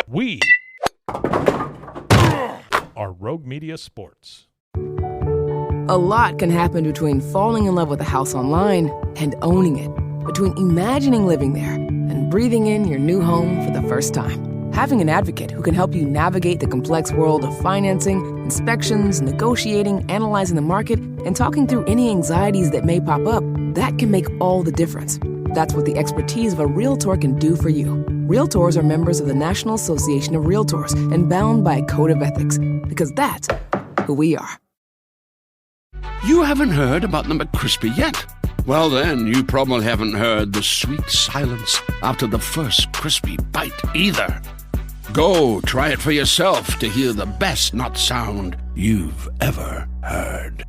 We are Rogue Media Sports. A lot can happen between falling in love with a house online and owning it. Between imagining living there and breathing in your new home for the first time. Having an advocate who can help you navigate the complex world of financing, inspections, negotiating, analyzing the market, and talking through any anxieties that may pop up, that can make all the difference. That's what the expertise of a Realtor can do for you. Realtors are members of the National Association of Realtors and bound by a code of ethics, because that's who we are. You haven't heard about the McCrispy yet? Well, then, you probably haven't heard the sweet silence after the first crispy bite either. Go try it for yourself to hear the best nut sound you've ever heard.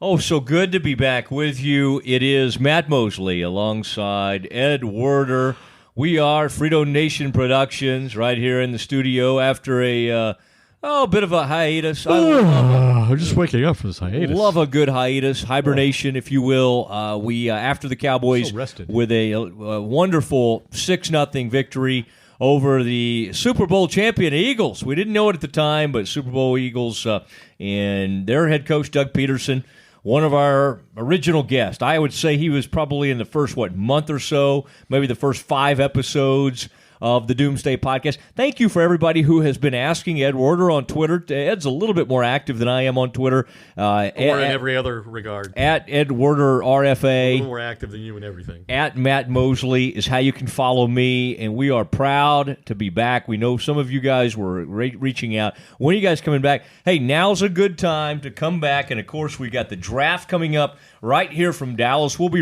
Oh, so good to be back with you. It is Matt Mosley alongside Ed Werder. We are Frito Nation Productions right here in the studio after a bit of a hiatus. I'm just waking up from this hiatus. Love a good hiatus, hibernation, if you will. We after the Cowboys with a wonderful 6-0 victory over the Super Bowl champion Eagles. We didn't know it at the time, but Super Bowl Eagles and their head coach, Doug Peterson, one of our original guests. I would say he was probably in the first, month or so, maybe the first 5 episodes of the Doomsday Podcast. Thank you for everybody who has been asking Ed Werder on Twitter. Ed's a little bit more active than I am on Twitter. Or in every other regard. At Ed Werder RFA. A little more active than you in everything. At Matt Mosley is how you can follow me, and we are proud to be back. We know some of you guys were reaching out. When are you guys coming back? Hey, now's a good time to come back, and of course we got the draft coming up right here from Dallas. We'll be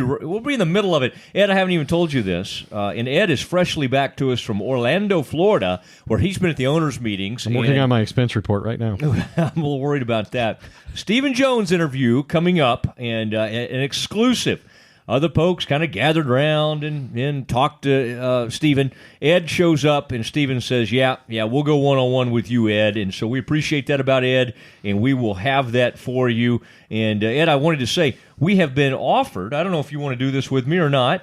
in the middle of it. Ed, I haven't even told you this, and Ed is freshly back to us from Orlando, Florida, where he's been at the owners' meetings. I'm working on my expense report right now. I'm a little worried about that. Stephen Jones interview coming up, and an exclusive. Other folks kind of gathered around and talked to Stephen. Ed shows up, and Stephen says, yeah, we'll go one-on-one with you, Ed. And so we appreciate that about Ed, and we will have that for you. And, Ed, I wanted to say, we have been offered, I don't know if you want to do this with me or not,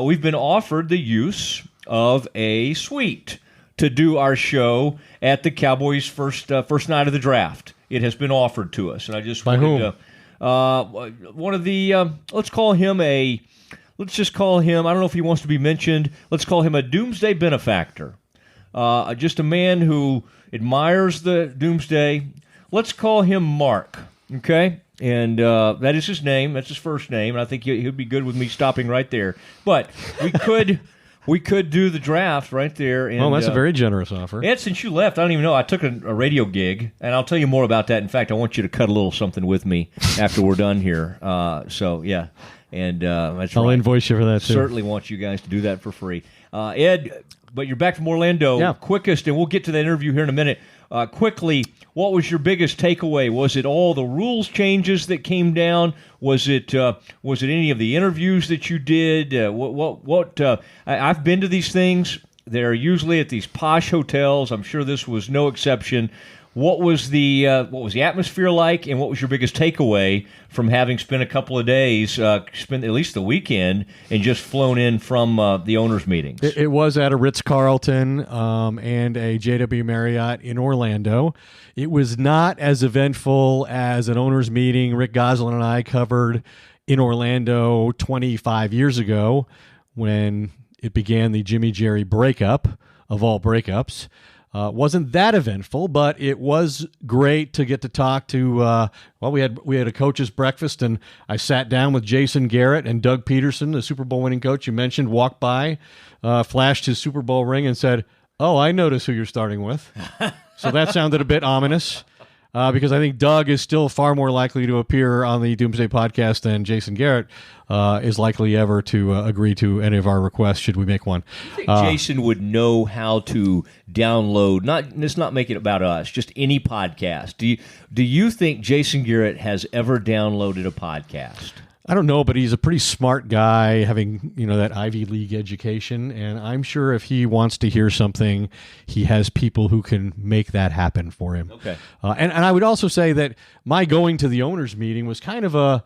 we've been offered the use of a suite to do our show at the Cowboys' first night of the draft. It has been offered to us, and I just by wanted whom? One of the let's just call him, I don't know if he wants to be mentioned, let's call him a Doomsday benefactor. Just a man who admires the Doomsday. Let's call him Mark, okay? And that is his name. That's his first name, and I think he'd be good with me stopping right there. But we could do the draft right there. And, that's a very generous offer. Ed, since you left, I don't even know. I took a radio gig, and I'll tell you more about that. In fact, I want you to cut a little something with me after we're done here. So, yeah. And that's I'll right. invoice you for that, too. Certainly want you guys to do that for free. Ed, but you're back from Orlando. Yeah. Quickest, and we'll get to that interview here in a minute. Quickly, what was your biggest takeaway? Was it all the rules changes that came down? Was it any of the interviews that you did? I've been to these things. They're usually at these posh hotels. I'm sure this was no exception. What was the atmosphere like, and what was your biggest takeaway from having spent a couple of days, spent at least the weekend, and just flown in from the owners' meetings? It was at a Ritz-Carlton and a JW Marriott in Orlando. It was not as eventful as an owners' meeting Rick Goslin and I covered in Orlando 25 years ago when it began the Jimmy Jerry breakup of all breakups. Wasn't that eventful, but it was great to get to talk to. We had a coach's breakfast, and I sat down with Jason Garrett and Doug Peterson, the Super Bowl winning coach you mentioned, walked by, flashed his Super Bowl ring, and said, "Oh, I notice who you're starting with." So that sounded a bit ominous. Because I think Doug is still far more likely to appear on the Doomsday Podcast than Jason Garrett is likely ever to agree to any of our requests should we make one. Do you think Jason would know how to download, let's not make it about us, just any podcast? Do you think Jason Garrett has ever downloaded a podcast? I don't know, but he's a pretty smart guy, having that Ivy League education, and I'm sure if he wants to hear something, he has people who can make that happen for him. Okay. And I would also say that my going to the owners' meeting was kind of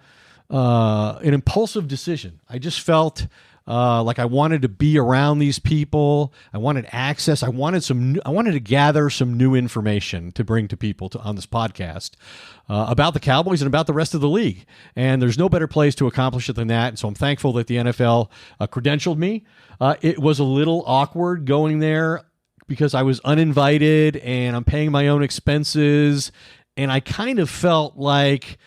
an impulsive decision. I just felt Like, I wanted to be around these people. I wanted access. I wanted to gather some new information to bring to people on this podcast about the Cowboys and about the rest of the league. And there's no better place to accomplish it than that. And so I'm thankful that the NFL credentialed me. It was a little awkward going there because I was uninvited and I'm paying my own expenses. And I kind of felt like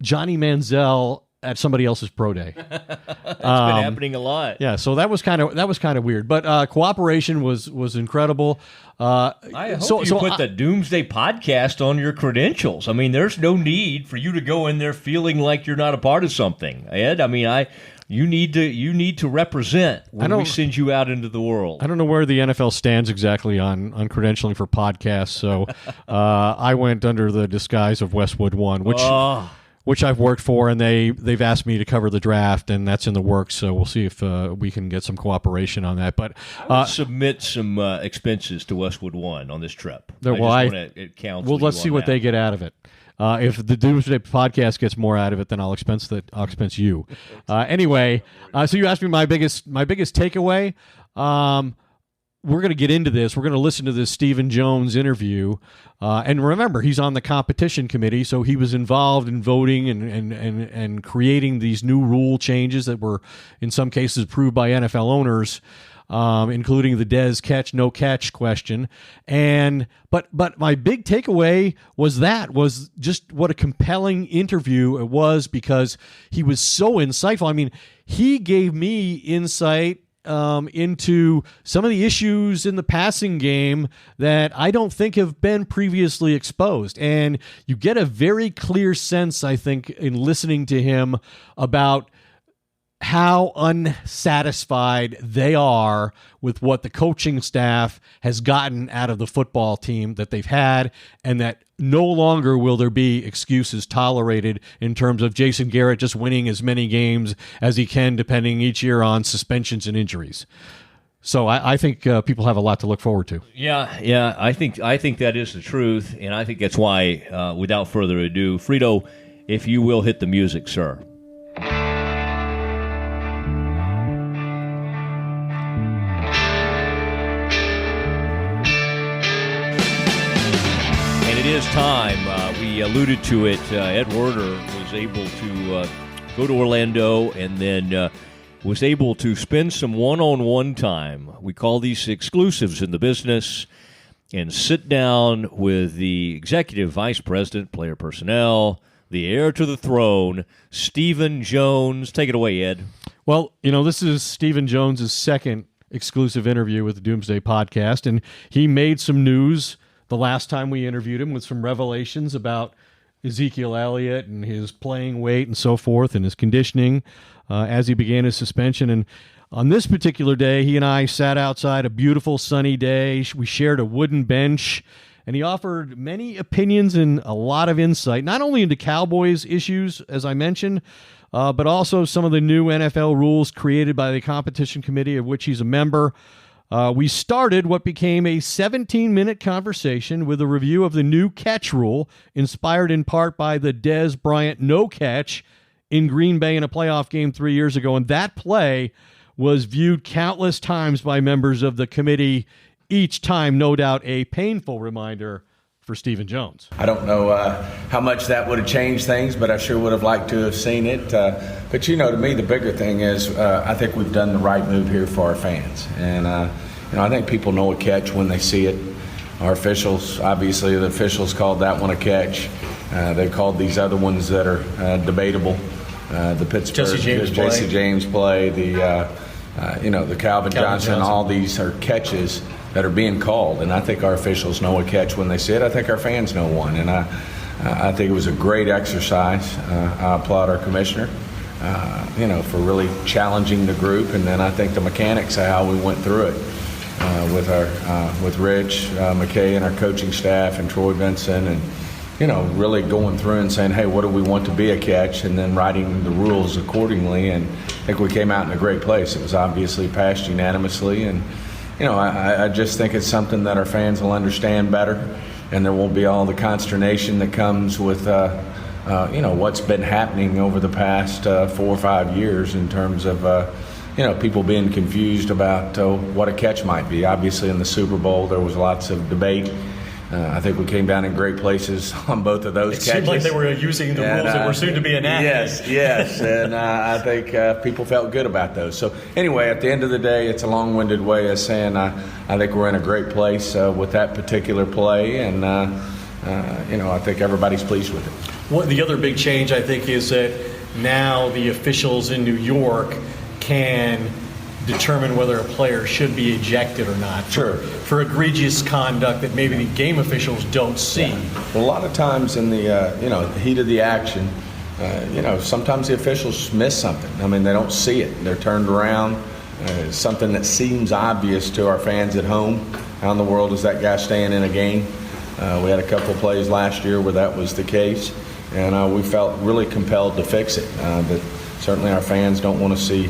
Johnny Manziel at somebody else's pro day. It's been happening a lot. Yeah, so that was kind of weird, but cooperation was incredible. I hope you put the Doomsday Podcast on your credentials. I mean, there's no need for you to go in there feeling like you're not a part of something, Ed. I mean, you need to represent when we send you out into the world. I don't know where the NFL stands exactly on credentialing for podcasts, so I went under the disguise of Westwood One, which I've worked for, and they've asked me to cover the draft, and that's in the works. So we'll see if we can get some cooperation on that. But submit some expenses to Westwood One on this trip. Let's see what they get out of it. If the Doomsday Podcast gets more out of it, then I'll expense you. Anyway, so you asked me my biggest takeaway. We're going to get into this. We're going to listen to this Stephen Jones interview. And remember, he's on the competition committee, so he was involved in voting and creating these new rule changes that were, in some cases, approved by NFL owners, including the Dez catch, no catch question. But my big takeaway was just what a compelling interview it was, because he was so insightful. I mean, he gave me insight into some of the issues in the passing game that I don't think have been previously exposed. And you get a very clear sense, I think, in listening to him about how unsatisfied they are with what the coaching staff has gotten out of the football team that they've had, and that no longer will there be excuses tolerated in terms of Jason Garrett just winning as many games as he can, depending each year on suspensions and injuries. So I think people have a lot to look forward to. Yeah, I think that is the truth, and I think that's why, without further ado, Frito, if you will hit the music, sir. It is time. We alluded to it. Ed Werder was able to go to Orlando and then was able to spend some one-on-one time. We call these exclusives in the business, and sit down with the executive vice president, player personnel, the heir to the throne, Stephen Jones. Take it away, Ed. Well, this is Stephen Jones' second exclusive interview with the Doomsday Podcast, and he made some news the last time we interviewed him with some revelations about Ezekiel Elliott and his playing weight and so forth, and his conditioning as he began his suspension. And on this particular day, he and I sat outside a beautiful sunny day. We shared a wooden bench, and he offered many opinions and a lot of insight, not only into Cowboys issues, as I mentioned, but also some of the new NFL rules created by the competition committee, of which he's a member. We started what became a 17-minute conversation with a review of the new catch rule, inspired in part by the Dez Bryant no catch in Green Bay in a playoff game 3 years ago. And that play was viewed countless times by members of the committee, each time, no doubt, a painful reminder for Stephen Jones. I don't know how much that would have changed things, but I sure would have liked to have seen it. But, to me, the bigger thing is I think we've done the right move here for our fans. And, I think people know a catch when they see it. Our officials, obviously, the officials called that one a catch. They called these other ones that are debatable. The Pittsburgh Jesse James play, the Calvin Johnson, all these are catches that are being called, and I think our officials know a catch when they see it. I think our fans know one, and I think it was a great exercise. I applaud our commissioner, for really challenging the group, and then I think the mechanics of how we went through it with Rich McKay and our coaching staff and Troy Benson, and really going through and saying, hey, what do we want to be a catch, and then writing the rules accordingly. And I think we came out in a great place. It was obviously passed unanimously, and I just think it's something that our fans will understand better, and there won't be all the consternation that comes with, what's been happening over the past 4 or 5 years in terms of, people being confused about what a catch might be. Obviously, in the Super Bowl, there was lots of debate. I think we came down in great places on both of those catches. It seemed like they were using the rules that were soon to be enacted. Yes, and I think people felt good about those. So anyway, at the end of the day, it's a long-winded way of saying I think we're in a great place with that particular play, and I think everybody's pleased with it. The other big change, I think, is that now the officials in New York can determine whether a player should be ejected or not for egregious conduct that maybe the game officials don't see. Well, a lot of times in the heat of the action, sometimes the officials miss something. I mean, they don't see it. They're turned around. Something that seems obvious to our fans at home. How in the world is that guy staying in a game? We had a couple of plays last year where that was the case, and we felt really compelled to fix it. That certainly our fans don't want to see,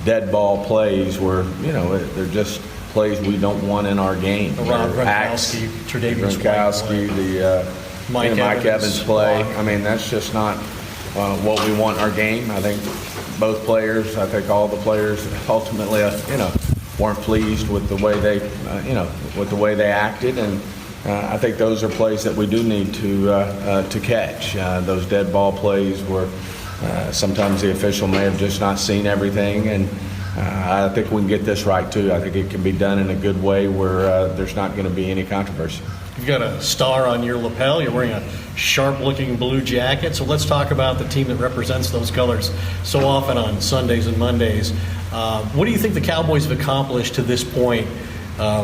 dead ball plays where, they're just plays we don't want in our game. The Rob Gronkowski, Gronkowski, the Mike Evans play. I mean, that's just not what we want in our game. I think both players, all the players ultimately, weren't pleased with the way they acted, and I think those are plays that we do need to catch. Those dead ball plays where sometimes the official may have just not seen everything, and I think we can get this right too. I think it can be done in a good way where there's not going to be any controversy. You've got a star on your lapel. You're wearing a sharp-looking blue jacket. So let's talk about the team that represents those colors so often on Sundays and Mondays. What do you think the Cowboys have accomplished to this point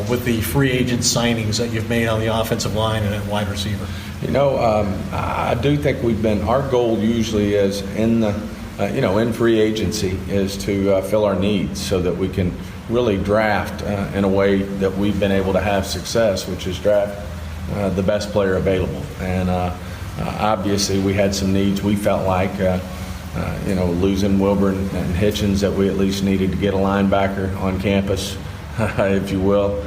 with the free agent signings that you've made on the offensive line and at wide receiver? I do think our goal usually is in free agency is to fill our needs so that we can really draft in a way that we've been able to have success, which is draft the best player available. And obviously we had some needs we felt like, losing Wilbur and Hitchens, that we at least needed to get a linebacker on campus, if you will.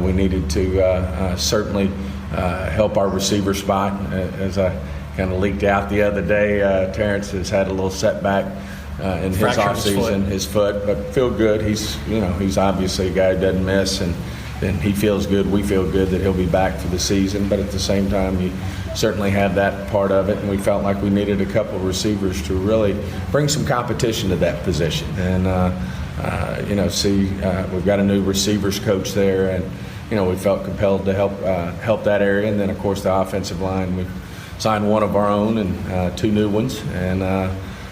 We needed to certainly help our receiver spot. As I kind of leaked out the other day, Terrence has had a little setback in his offseason, his foot, but feel good. He's obviously a guy who doesn't miss, and he feels good. We feel good that he'll be back for the season, but at the same time, he certainly had that part of it, and we felt like we needed a couple of receivers to really bring some competition to that position. And we've got a new receivers coach there, and we felt compelled to help that area. And then, of course, the offensive line, we signed one of our own and two new ones, and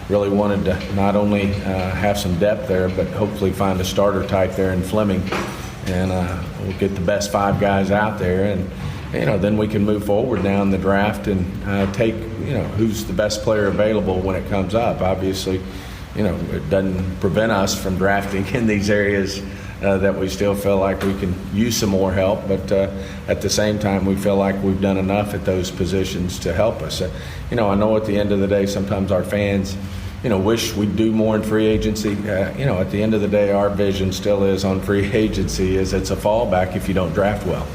really wanted to not only have some depth there, but hopefully find a starter type there in Fleming, and we'll get the best five guys out there, and then we can move forward now in the draft and take who's the best player available when it comes up. Obviously, it doesn't prevent us from drafting in these areas that we still feel like we can use some more help, but at the same time we feel like we've done enough at those positions to help us. I know at the end of the day sometimes our fans wish we'd do more in free agency. At the end of the day our vision still is on free agency is it's a fallback if you don't draft well,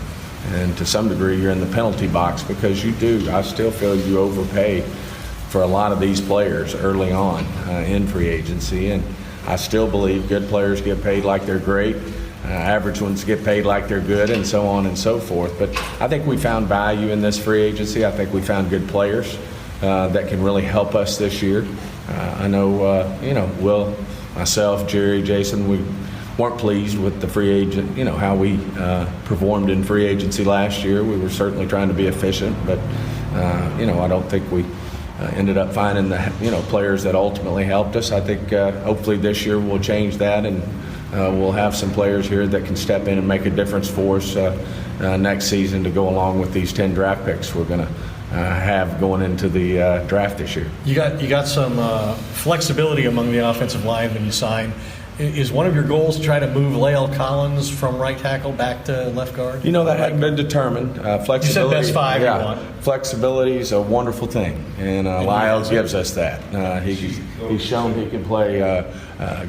and to some degree you're in the penalty box because I still feel you overpay for a lot of these players early on in free agency, and I still believe good players get paid like they're great, average ones get paid like they're good, and so on and so forth. But I think we found value in this free agency. I think we found good players that can really help us this year. I know, Will, myself, Jerry, Jason, we weren't pleased with the free agent, how we performed in free agency last year. We were certainly trying to be efficient, but, I don't think we ended up finding the players that ultimately helped us. I think hopefully this year we'll change that, and we'll have some players here that can step in and make a difference for us next season to go along with these 10 draft picks we're going to have going into the draft this year. You got some flexibility among the offensive line when you sign. Is one of your goals to try to move Lael Collins from right tackle back to left guard? That hadn't been determined. Flexibility. You said best five you want. Flexibility is a wonderful thing, and Lael gives us that. He's shown he can play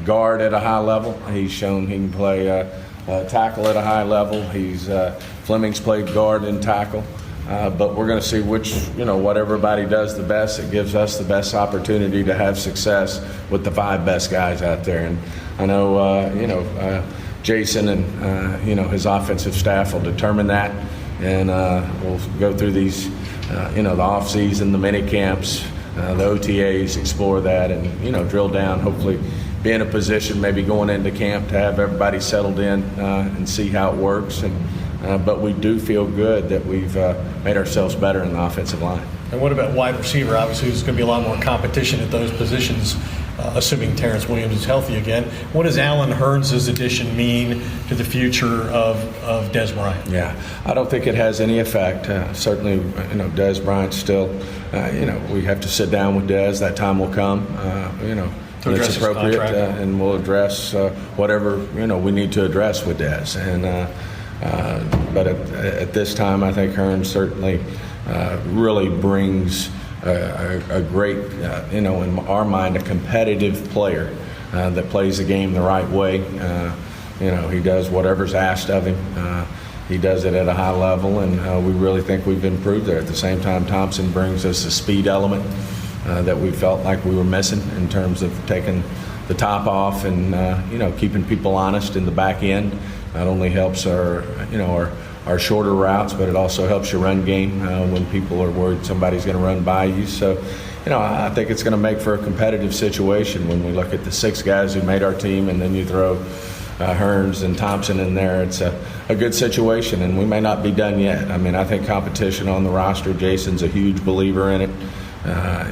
guard at a high level. He's shown he can play tackle at a high level. Fleming's played guard and tackle. But we're going to see what everybody does the best. It gives us the best opportunity to have success with the 5 best guys out there. And I know, Jason and, his offensive staff will determine that. And we'll go through these, the off-season, the mini camps, the OTAs, explore that, and, drill down, hopefully be in a position maybe going into camp to have everybody settled in and see how it works. But we do feel good that we've made ourselves better in the offensive line. And what about wide receiver? Obviously, there's going to be a lot more competition at those positions, assuming Terrence Williams is healthy again. What does Allen Hurns' addition mean to the future of Dez Bryant? Yeah, I don't think it has any effect. Certainly, Dez Bryant still, we have to sit down with Dez. That time will come, to address it's appropriate, his and we'll address whatever, we need to address with Dez. But at this time, I think Hurns certainly really brings a great, in our mind, a competitive player that plays the game the right way. He does whatever's asked of him. He does it at a high level, and we really think we've improved there. At the same time, Thompson brings us a speed element that we felt like we were missing in terms of taking the top off and, keeping people honest in the back end. Not only helps our shorter routes, but it also helps your run game when people are worried somebody's going to run by you. So, I think it's going to make for a competitive situation when we look at the 6 guys who made our team, and then you throw Hurns and Thompson in there. It's a good situation, and we may not be done yet. I mean, I think competition on the roster, Jason's a huge believer in it.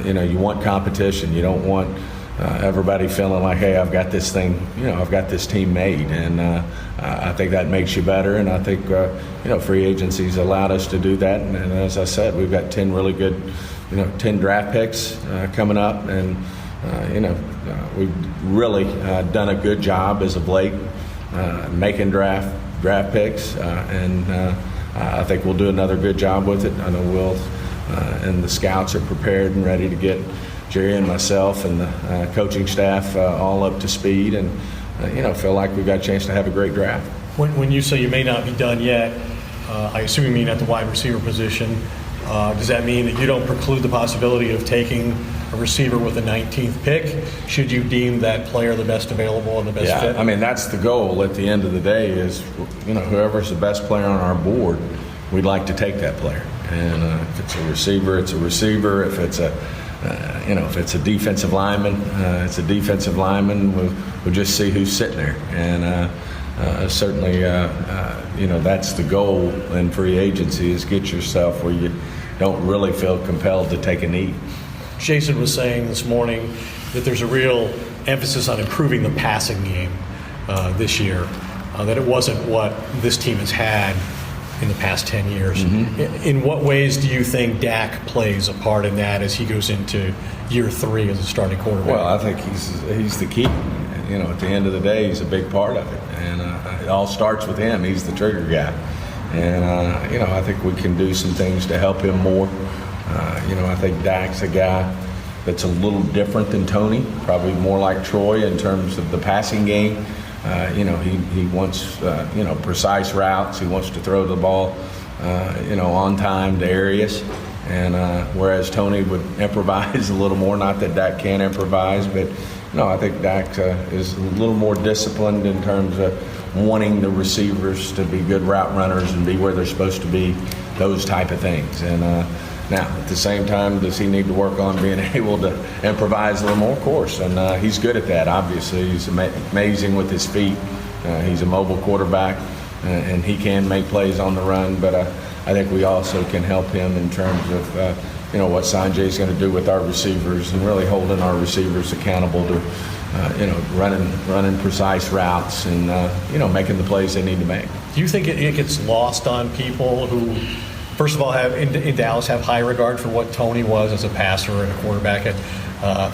You want competition. You don't want everybody feeling like, hey, I've got this thing, I've got this team made. And I think that makes you better. And I think, free agency's allowed us to do that. And as I said, we've got 10 really good, 10 draft picks coming up. And, we've really done a good job as of late making draft picks. And I think we'll do another good job with it. I know Will and the scouts are prepared and ready to get Jerry and myself and the coaching staff all up to speed, and feel like we've got a chance to have a great draft. When you say you may not be done yet, I assume you mean at the wide receiver position. Does that mean that you don't preclude the possibility of taking a receiver with the 19th pick, should you deem that player the best available and the best fit? I mean, that's the goal at the end of the day is, whoever's the best player on our board, we'd like to take that player. And if it's a receiver, it's a receiver. If it's if it's a defensive lineman, it's a defensive lineman. We'll just see who's sitting there. And certainly, that's the goal in free agency is get yourself where you don't really feel compelled to take a knee. Jason was saying this morning that there's a real emphasis on improving the passing game this year, that it wasn't what this team has had in the past 10 years. Mm-hmm. In what ways do you think Dak plays a part in that as he goes into year 3 as a starting quarterback? Well, I think he's the key. At the end of the day, he's a big part of it. And it all starts with him. He's the trigger guy. And, I think we can do some things to help him more. I think Dak's a guy that's a little different than Tony, probably more like Troy in terms of the passing game. He wants, precise routes. He wants to throw the ball, on time to areas. And whereas Tony would improvise a little more, not that Dak can't improvise, but, I think Dak is a little more disciplined in terms of wanting the receivers to be good route runners and be where they're supposed to be, those type of things. And now, at the same time, does he need to work on being able to improvise a little more? Of course, and he's good at that, obviously. He's amazing with his feet. He's a mobile quarterback, and he can make plays on the run, but I think we also can help him in terms of, what Sanjay's going to do with our receivers and really holding our receivers accountable to, running precise routes and, making the plays they need to make. Do you think it gets lost on people who, first of all, in Dallas have high regard for what Tony was as a passer and a quarterback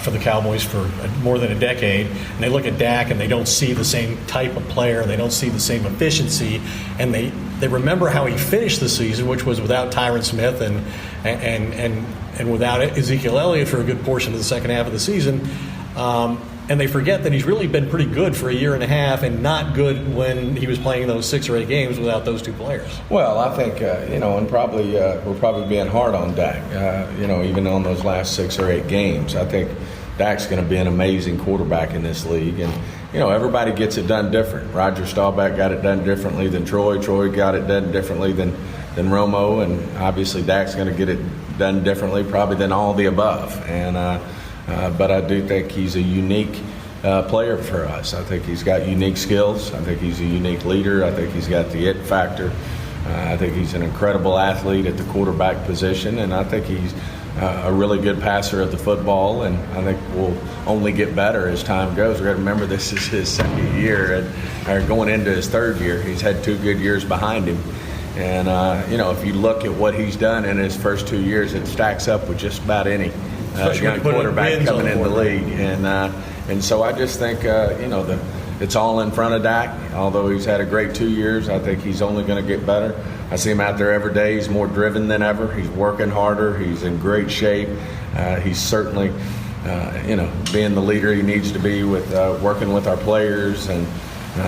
for the Cowboys for more than a decade, and they look at Dak and they don't see the same type of player, they don't see the same efficiency, and they remember how he finished the season, which was without Tyron Smith and without Ezekiel Elliott for a good portion of the second half of the season. and they forget that he's really been pretty good for a year and a half and not good when he was playing those 6 or 8 games without those 2 players. Well, I think, and probably we're probably being hard on Dak, even on those last 6 or 8 games. I think Dak's going to be an amazing quarterback in this league. And, everybody gets it done different. Roger Staubach got it done differently than Troy. Troy got it done differently than Romo. And obviously Dak's going to get it done differently probably than all the above. And but I do think he's a unique player for us. I think he's got unique skills. I think he's a unique leader. I think he's got the it factor. I think he's an incredible athlete at the quarterback position, and I think he's a really good passer of the football, and I think we'll only get better as time goes. We've got to remember this is his second year, or going into his third year. He's had 2 good years behind him. And, if you look at what he's done in his first 2 years, it stacks up with just about any young quarterback coming in the league. And so I just think, it's all in front of Dak. Although he's had a great 2 years, I think he's only going to get better. I see him out there every day. He's more driven than ever. He's working harder. He's in great shape. He's certainly, being the leader he needs to be with working with our players. And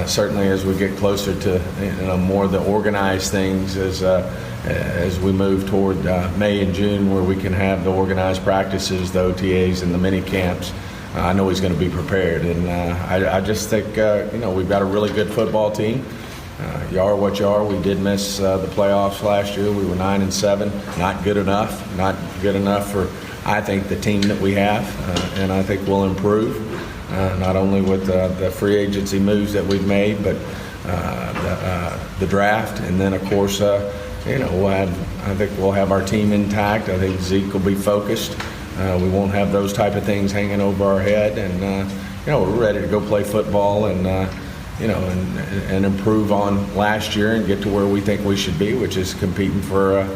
certainly as we get closer to more of the organized things as we move toward May and June, where we can have the organized practices, the OTAs, and the mini camps. I know he's going to be prepared, and I just think we've got a really good football team. You are what you are. We did miss the playoffs last year. We were 9-7, not good enough for I think the team that we have, and I think we'll improve not only with the free agency moves that we've made, but the draft, and then of course I think we'll have our team intact. I think Zeke will be focused. We won't have those type of things hanging over our head, and we're ready to go play football and and improve on last year and get to where we think we should be, which is competing for a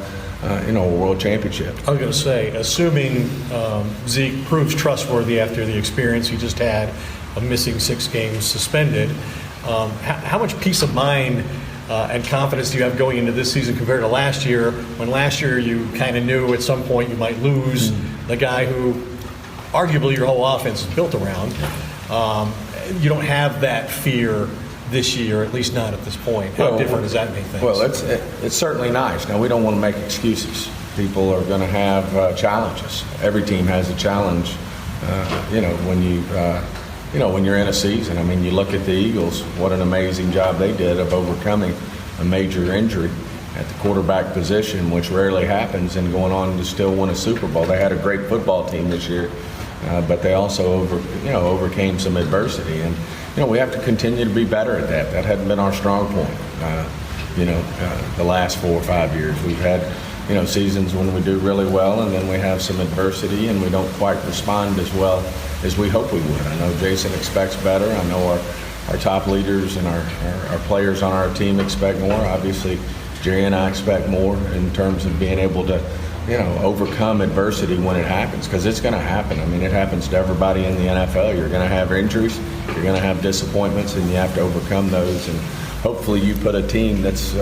world championship. I was going to say, assuming Zeke proves trustworthy after the experience he just had of missing 6 games suspended, how much peace of mind and confidence do you have going into this season compared to last year, when last year you kind of knew at some point you might lose the guy who arguably your whole offense is built around? You don't have that fear this year, at least not at this point. How different does that make things? Well, it's certainly nice. Now, we don't want to make excuses. People are going to have challenges. Every team has a challenge, when you're in a season. I mean, you look at the Eagles, what an amazing job they did of overcoming a major injury at the quarterback position, which rarely happens, and going on to still win a Super Bowl. They had a great football team this year, but they also overcame some adversity. And, we have to continue to be better at that. That hadn't been our strong point, the last 4 or 5 years. We've had, seasons when we do really well, and then we have some adversity and we don't quite respond as well as we hope we would. I know Jason expects better. I know our top leaders and our players on our team expect more. Obviously, Jerry and I expect more in terms of being able to, overcome adversity when it happens, because it's going to happen. I mean, it happens to everybody in the NFL. You're going to have injuries, you're going to have disappointments, and you have to overcome those. And hopefully you put a team that's,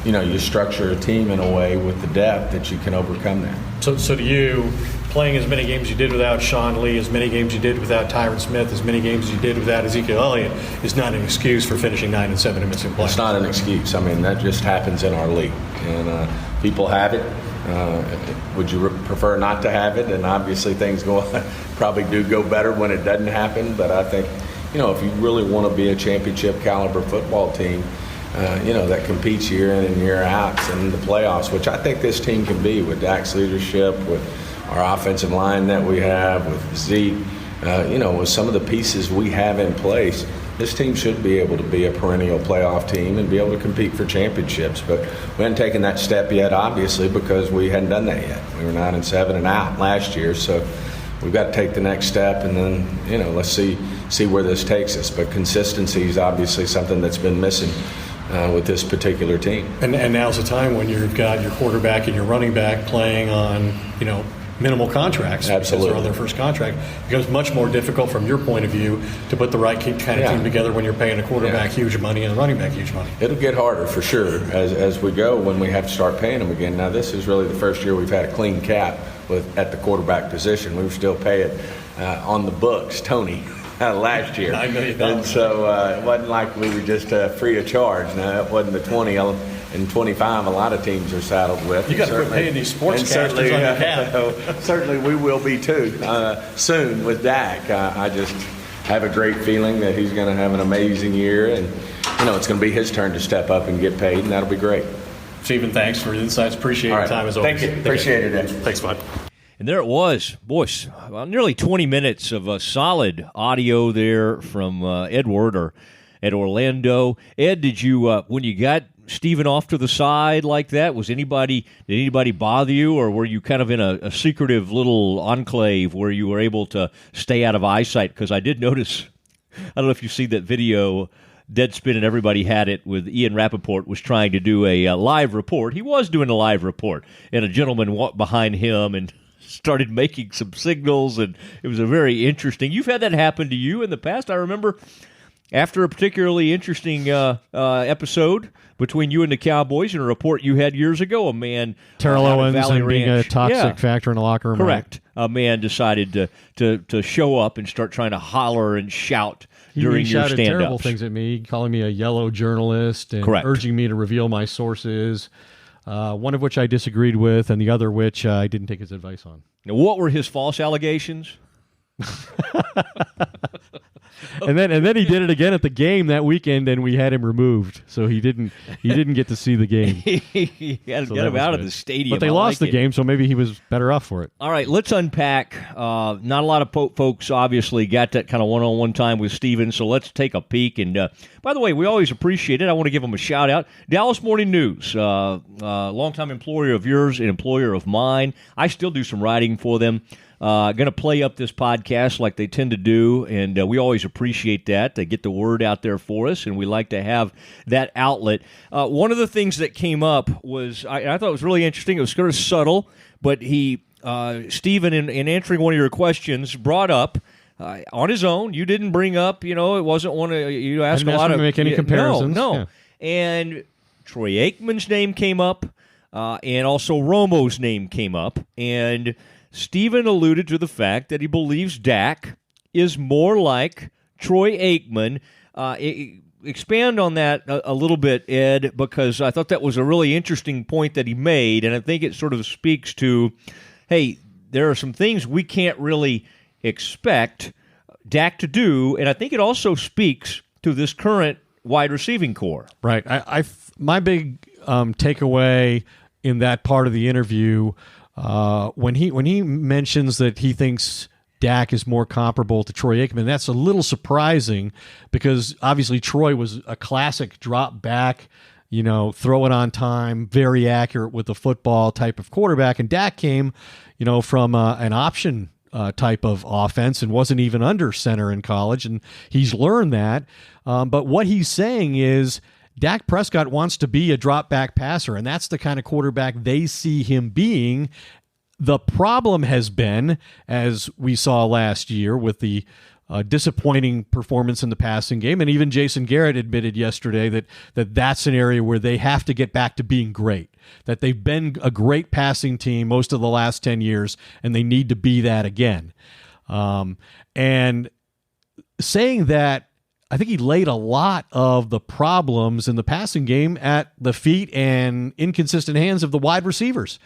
you structure a team in a way with the depth that you can overcome that. So to you, playing as many games you did without Sean Lee, as many games you did without Tyron Smith, as many games you did without Ezekiel Elliott is not an excuse for finishing 9-7 and missing playoffs. It's not an excuse. I mean, that just happens in our league, and people have it. Would you prefer not to have it? And obviously things probably do go better when it doesn't happen. But I think, if you really want to be a championship caliber football team, that competes year in and year out in the playoffs, which I think this team can be with Dak's leadership, with our offensive line that we have, with Zeke, with some of the pieces we have in place, this team should be able to be a perennial playoff team and be able to compete for championships. But we hadn't taken that step yet, obviously, because we hadn't done that yet. We were 9-7 and out last year, so we've got to take the next step, and then, let's see where this takes us. But consistency is obviously something that's been missing with this particular team. And now's the time when you've got your quarterback and your running back playing on, minimal contracts. Absolutely. Because they're on their first contract. It becomes much more difficult from your point of view to put the right kind of team together when you're paying a quarterback huge money and a running back huge money. It'll get harder for sure as we go when we have to start paying them again. Now, this is really the first year we've had a clean cap at the quarterback position. We were still paying on the books, Tony. last year. $9 million. And so it wasn't like we were just free of charge. No, it wasn't the 20 and 25 a lot of teams are saddled with. You got to quit paying these sportscasters on your cap. Certainly we will be too soon with Dak. I just have a great feeling that he's going to have an amazing year, and it's going to be his turn to step up and get paid, and that'll be great. Stephen, thanks for the insights. Appreciate your time as always. Thank you. Appreciate it, Ed. Thanks, bud. And there it was, boys, nearly 20 minutes of solid audio there from Ed Werder at Orlando. Ed, did you, when you got Stephen off to the side like that, did anybody bother you, or were you kind of in a secretive little enclave where you were able to stay out of eyesight? Because I did notice, I don't know if you see that video, Deadspin and everybody had it, with Ian Rappaport was trying to do a live report. He was doing a live report, and a gentleman walked behind him and started making some signals, and it was a very interesting. You've had that happen to you in the past. I remember after a particularly interesting episode between you and the Cowboys in a report you had years ago, a man Terrell out of Owens Valley and being a Ranch. toxic factor in the locker room. Correct. Right? A man decided to show up and start trying to holler and shout during he your shouted stand-ups. terrible things at me, calling me a yellow journalist and Correct. urging me to reveal my sources, one of which I disagreed with and the other which I didn't take his advice on. Now, what were his false allegations? And then he did it again at the game that weekend, and we had him removed, so he didn't get to see the game. He had to get him out of the stadium. But they lost the game, so maybe he was better off for it. All right, let's unpack. Not a lot of folks obviously got that kind of one-on-one time with Steven, so let's take a peek. And by the way, we always appreciate it. I want to give them a shout-out. Dallas Morning News, longtime employer of yours, an employer of mine. I still do some writing for them. Going to play up this podcast like they tend to do, and we always appreciate that. They get the word out there for us, and we like to have that outlet. One of the things that came up was, I thought it was really interesting. It was sort of subtle, but Stephen, in answering one of your questions, brought up on his own. You didn't bring up, it wasn't one of you asked a lot of make any comparisons. No. Yeah. And Troy Aikman's name came up, and also Romo's name came up, and Stephen alluded to the fact that he believes Dak is more like Troy Aikman. Expand on that a little bit, Ed, because I thought that was a really interesting point that he made, and I think it sort of speaks to, hey, there are some things we can't really expect Dak to do, and I think it also speaks to this current wide receiving core. Right. My big takeaway in that part of the interview, when he mentions that he thinks Dak is more comparable to Troy Aikman, that's a little surprising because obviously Troy was a classic drop back, throw it on time, very accurate with the football type of quarterback, and Dak came, from an option type of offense and wasn't even under center in college, and he's learned that. But what he's saying is Dak Prescott wants to be a drop-back passer, and that's the kind of quarterback they see him being. The problem has been, as we saw last year with the disappointing performance in the passing game, and even Jason Garrett admitted yesterday that's an area where they have to get back to being great, that they've been a great passing team most of the last 10 years, and they need to be that again. And saying that, I think he laid a lot of the problems in the passing game at the feet and inconsistent hands of the wide receivers.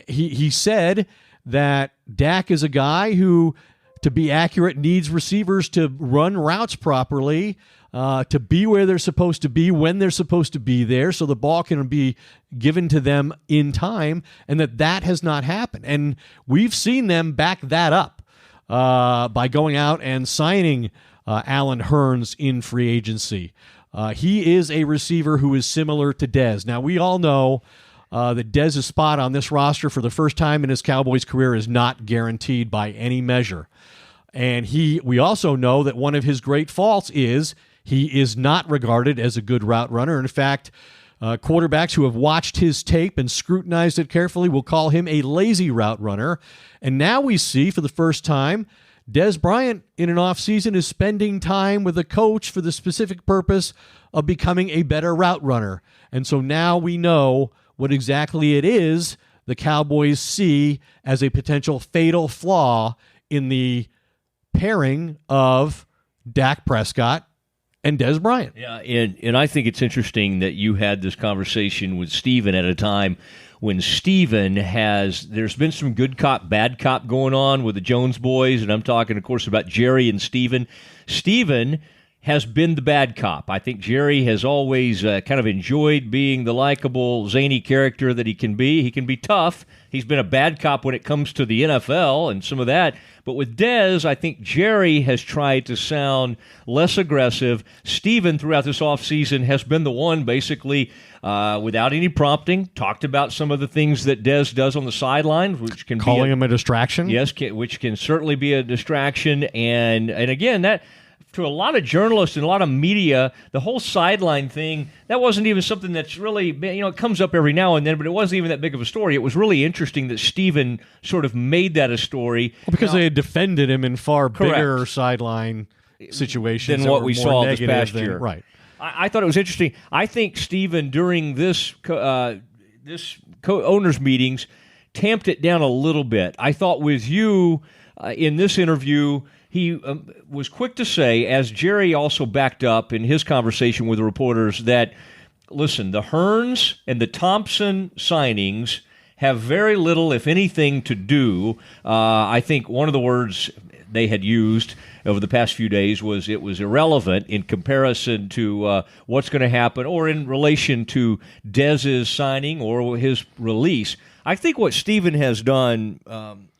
He said that Dak is a guy who, to be accurate, needs receivers to run routes properly, to be where they're supposed to be when they're supposed to be there so the ball can be given to them in time, and that has not happened. And we've seen them back that up by going out and signing Allen Hurns in free agency. He is a receiver who is similar to Dez. Now, we all know that Dez's spot on this roster for the first time in his Cowboys career is not guaranteed by any measure. And we also know that one of his great faults is he is not regarded as a good route runner. In fact, quarterbacks who have watched his tape and scrutinized it carefully will call him a lazy route runner. And now we see for the first time Dez Bryant in an offseason is spending time with a coach for the specific purpose of becoming a better route runner. And so now we know what exactly it is the Cowboys see as a potential fatal flaw in the pairing of Dak Prescott and Dez Bryant. Yeah, and I think it's interesting that you had this conversation with Steven at a time when Steven there's been some good cop, bad cop going on with the Jones boys, and I'm talking, of course, about Jerry and Steven. Steven has been the bad cop. I think Jerry has always kind of enjoyed being the likable, zany character that he can be. He can be tough. He's been a bad cop when it comes to the NFL and some of that. But with Dez, I think Jerry has tried to sound less aggressive. Steven, throughout this offseason, has been the one basically without any prompting, talked about some of the things that Dez does on the sidelines, which can calling him a distraction. Yes, which can certainly be a distraction. And again, that to a lot of journalists and a lot of media, the whole sideline thing, that wasn't even something that's really, it comes up every now and then, but it wasn't even that big of a story. It was really interesting that Steven sort of made that a story. Well, because they had defended him in far Correct. Bigger siderline situations than what we saw this past year. Right. I thought it was interesting. I think Steven, during this owners' meetings, tamped it down a little bit. I thought with you in this interview, he was quick to say, as Jerry also backed up in his conversation with the reporters, that, listen, the Hearns and the Thompson signings have very little, if anything, to do. I think one of the words they had used over the past few days was it was irrelevant in comparison to what's going to happen or in relation to Dez's signing or his release. I think what Steven has done,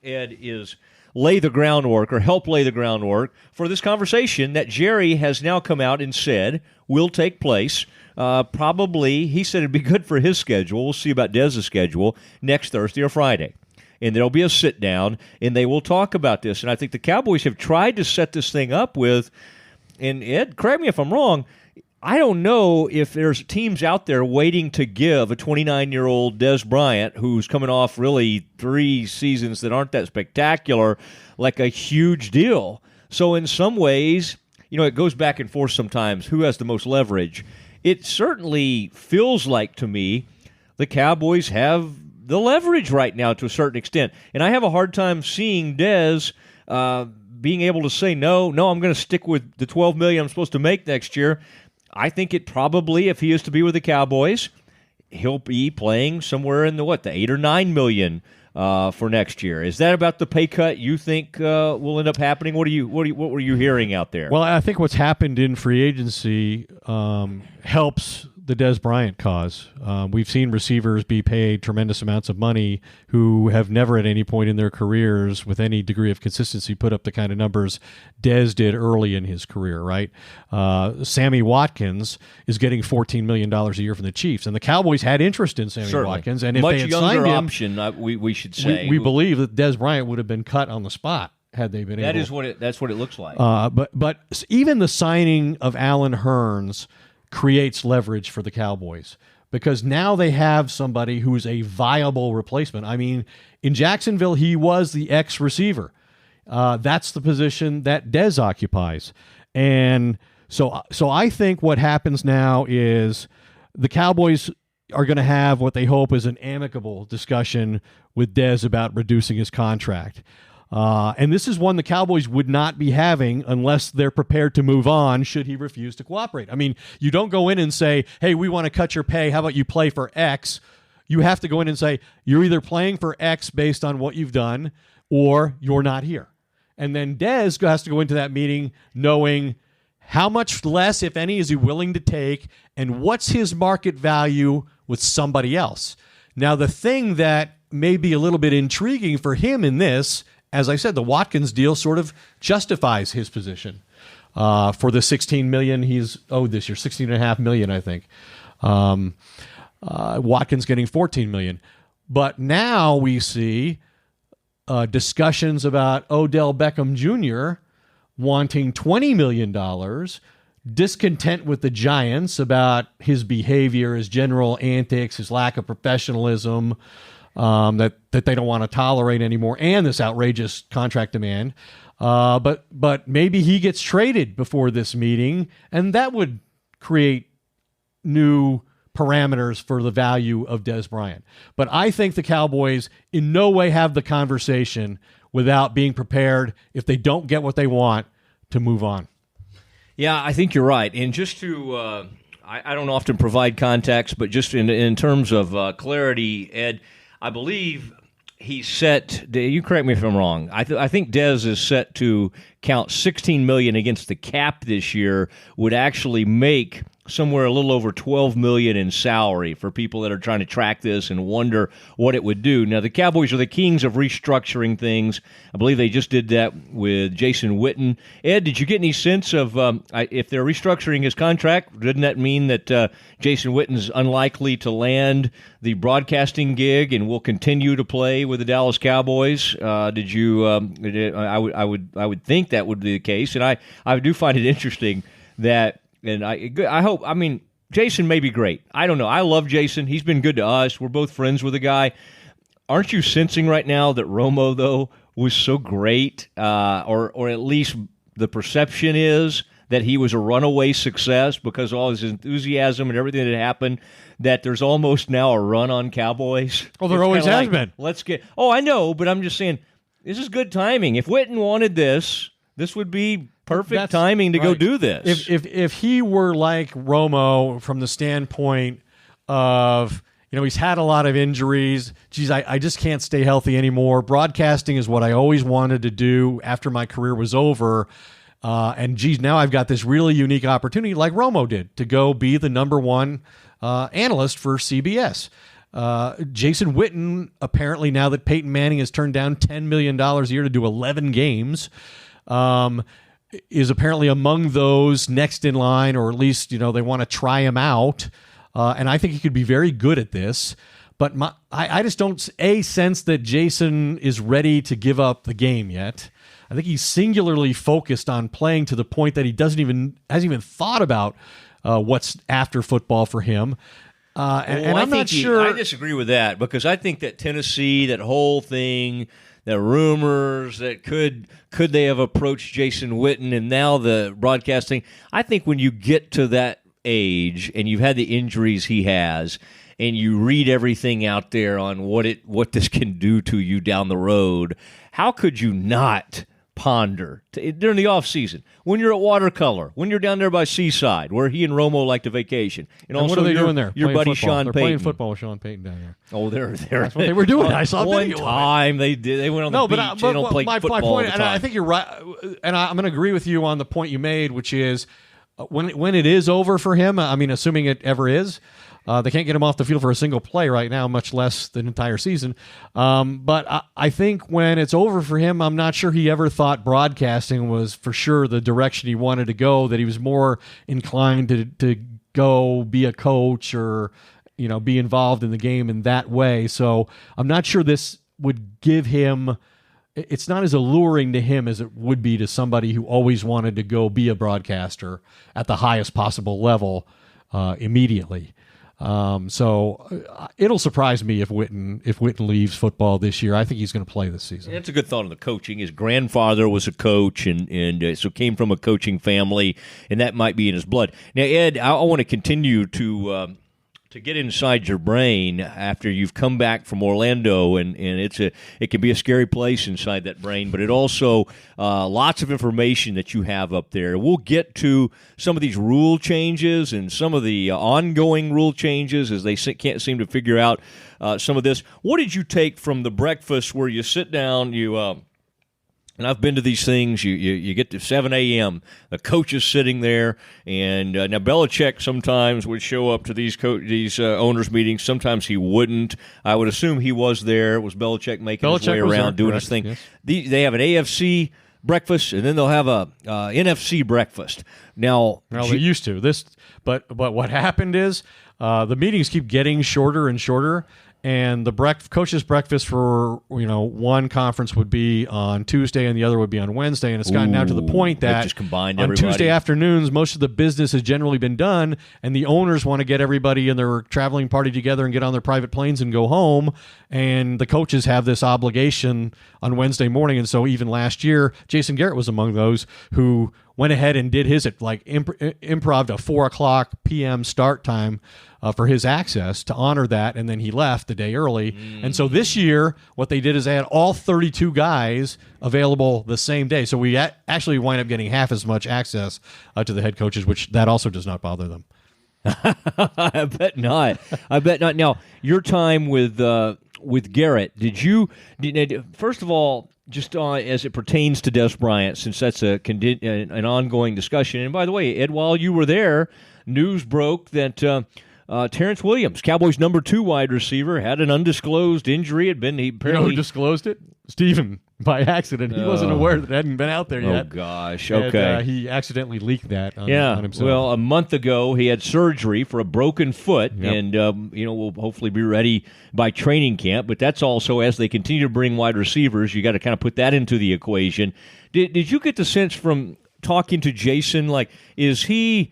Ed, is lay the groundwork or help lay the groundwork for this conversation that Jerry has now come out and said will take place. Probably, he said it'd be good for his schedule. We'll see about Dez's schedule next Thursday or Friday. And there'll be a sit-down, and they will talk about this. And I think the Cowboys have tried to set this thing up with, and Ed, correct me if I'm wrong, I don't know if there's teams out there waiting to give a 29-year-old Dez Bryant, who's coming off really 3 seasons that aren't that spectacular, like a huge deal. So in some ways, it goes back and forth sometimes, who has the most leverage. It certainly feels like to me the Cowboys have the leverage right now to a certain extent. And I have a hard time seeing Dez being able to say, no, I'm going to stick with the $12 million I'm supposed to make next year. I think it probably, if he is to be with the Cowboys, he'll be playing somewhere in the $8 or $9 million for next year. Is that about the pay cut you think will end up happening? What were you hearing out there? Well, I think what's happened in free agency helps the Dez Bryant cause. We've seen receivers be paid tremendous amounts of money who have never at any point in their careers with any degree of consistency put up the kind of numbers Dez did early in his career, right? Sammy Watkins is getting $14 million a year from the Chiefs, and the Cowboys had interest in Sammy Certainly. Watkins. And if much they had younger signed him, option, we should say. we believe that Dez Bryant would have been cut on the spot had they been able. That's what it looks like. But even the signing of Allen Hurns creates leverage for the Cowboys because now they have somebody who's a viable replacement. I mean, in Jacksonville, he was the ex-receiver. That's the position that Dez occupies. And so I think what happens now is the Cowboys are going to have what they hope is an amicable discussion with Dez about reducing his contract. And this is one the Cowboys would not be having unless they're prepared to move on should he refuse to cooperate. I mean, you don't go in and say, hey, we want to cut your pay. How about you play for X? You have to go in and say, you're either playing for X based on what you've done or you're not here. And then Dez has to go into that meeting knowing how much less, if any, is he willing to take and what's his market value with somebody else. Now, the thing that may be a little bit intriguing for him in this, as I said, the Watkins deal sort of justifies his position for the $16 million he's owed this year, $16.5 million, I think. Watkins getting $14 million. But now we see discussions about Odell Beckham Jr. wanting $20 million, discontent with the Giants about his behavior, his general antics, his lack of professionalism, that they don't want to tolerate anymore, and this outrageous contract demand. But maybe he gets traded before this meeting, and that would create new parameters for the value of Des Bryant. But I think the Cowboys in no way have the conversation without being prepared, if they don't get what they want, to move on. Yeah, I think you're right. And just to, I don't often provide context, but just in terms of clarity, Ed, I believe he's set, you correct me if I'm wrong, I think Des is set to count $16 million against the cap this year, would actually make somewhere a little over $12 million in salary for people that are trying to track this and wonder what it would do. Now, the Cowboys are the kings of restructuring things. I believe they just did that with Jason Witten. Ed, did you get any sense of if they're restructuring his contract, didn't that mean that Jason Witten's unlikely to land the broadcasting gig and will continue to play with the Dallas Cowboys? Did you? I would think that would be the case, and I do find it interesting that. And I hope, I mean, Jason may be great. I don't know. I love Jason. He's been good to us. We're both friends with the guy. Aren't you sensing right now that Romo, though, was so great, or at least the perception is that he was a runaway success because of all his enthusiasm and everything that happened, that there's almost now a run on Cowboys? Well, there always has been. Let's get – I know, but I'm just saying this is good timing. If Witten wanted this would be – perfect timing to go do this. If he were like Romo from the standpoint of, he's had a lot of injuries. Geez, I just can't stay healthy anymore. Broadcasting is what I always wanted to do after my career was over. And geez, now I've got this really unique opportunity like Romo did to go be the number one analyst for CBS. Jason Witten, apparently now that Peyton Manning has turned down $10 million a year to do 11 games, is apparently among those next in line, or at least, they want to try him out. And I think he could be very good at this. But I just don't, sense that Jason is ready to give up the game yet. I think he's singularly focused on playing to the point that he hasn't even thought about what's after football for him. And I'm not sure. I disagree with that, because I think that Tennessee, that whole thing, the rumors that could they have approached Jason Witten, and now the broadcasting. I think when you get to that age and you've had the injuries he has, and you read everything out there on what this can do to you down the road, how could you not ponder during the off season when you're at Watercolor, when you're down there by Seaside, where he and Romo like to vacation, and also what are they doing there? Your buddy football. Sean They're Payton. playing football with Sean Payton down there. Oh, that's what they were doing. I saw one video time they did. They went on the beach. They don't play my football point, all the time. and I think you're right, and I'm going to agree with you on the point you made, which is when it is over for him. I mean, assuming it ever is. They can't get him off the field for a single play right now, much less the entire season. But I think when it's over for him, I'm not sure he ever thought broadcasting was for sure the direction he wanted to go, that he was more inclined to go be a coach or, be involved in the game in that way. So I'm not sure this would give him... It's not as alluring to him as it would be to somebody who always wanted to go be a broadcaster at the highest possible level immediately. So it'll surprise me if Witten leaves football this year. I think he's going to play this season. That's a good thought on the coaching. His grandfather was a coach, and so came from a coaching family, and that might be in his blood. Now, Ed, I want to continue to get inside your brain after you've come back from Orlando, and it can be a scary place inside that brain, but it also lots of information that you have up there. We'll get to some of these rule changes and some of the ongoing rule changes as they can't seem to figure out some of this. What did you take from the breakfast where you sit down, and I've been to these things. You get to 7 a.m. The coach is sitting there, and now Belichick sometimes would show up to these owners' meetings. Sometimes he wouldn't. I would assume he was there. It was Belichick making his way around doing his thing. Yes. They have an AFC breakfast, and then they'll have a NFC breakfast. Now they used to this, but what happened is the meetings keep getting shorter and shorter. And the coach's breakfast for one conference would be on Tuesday and the other would be on Wednesday, and it's gotten now to the point that just combined on everybody. Tuesday afternoons most of the business has generally been done, and the owners want to get everybody in their traveling party together and get on their private planes and go home, and the coaches have this obligation on Wednesday morning. And so even last year, Jason Garrett was among those who went ahead and did his improv a 4:00 p.m. start time for his access to honor that, and then he left the day early. And so this year, what they did is they had all 32 guys available the same day. So we actually wind up getting half as much access to the head coaches, which that also does not bother them. I bet not. Now, your time with Garrett, first of all, just as it pertains to Des Bryant, since that's an ongoing discussion. And by the way, Ed, while you were there, news broke that Terrence Williams, Cowboys' number 2 wide receiver, had an undisclosed injury. Apparently, you know who disclosed it? Stephen, by accident. He wasn't aware that it hadn't been out there yet. Oh, gosh. Okay. And, he accidentally leaked that on himself. Well, a month ago, he had surgery for a broken foot, and will hopefully be ready by training camp. But that's also, as they continue to bring wide receivers, you got to kind of put that into the equation. Did you get the sense from talking to Jason, like, is he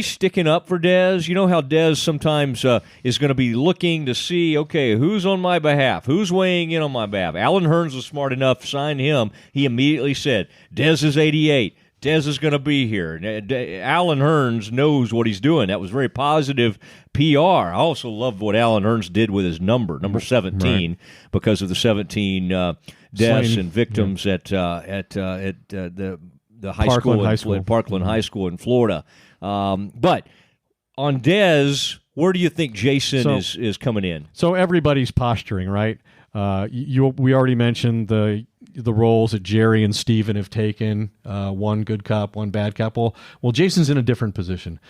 sticking up for Dez? You know how Dez sometimes is going to be looking to see, okay, who's on my behalf? Who's weighing in on my behalf? Alan Hearns was smart enough to sign him. He immediately said, Dez is 88. Dez is going to be here. Alan Hearns knows what he's doing. That was very positive PR. I also love what Alan Hearns did with his number 17, because of the 17 deaths and victims at the Parkland High School in Florida. But on Dez, where do you think Jason is coming in? So everybody's posturing, right? We already mentioned the roles that Jerry and Steven have taken, one good cop, one bad cop. Well, Jason's in a different position.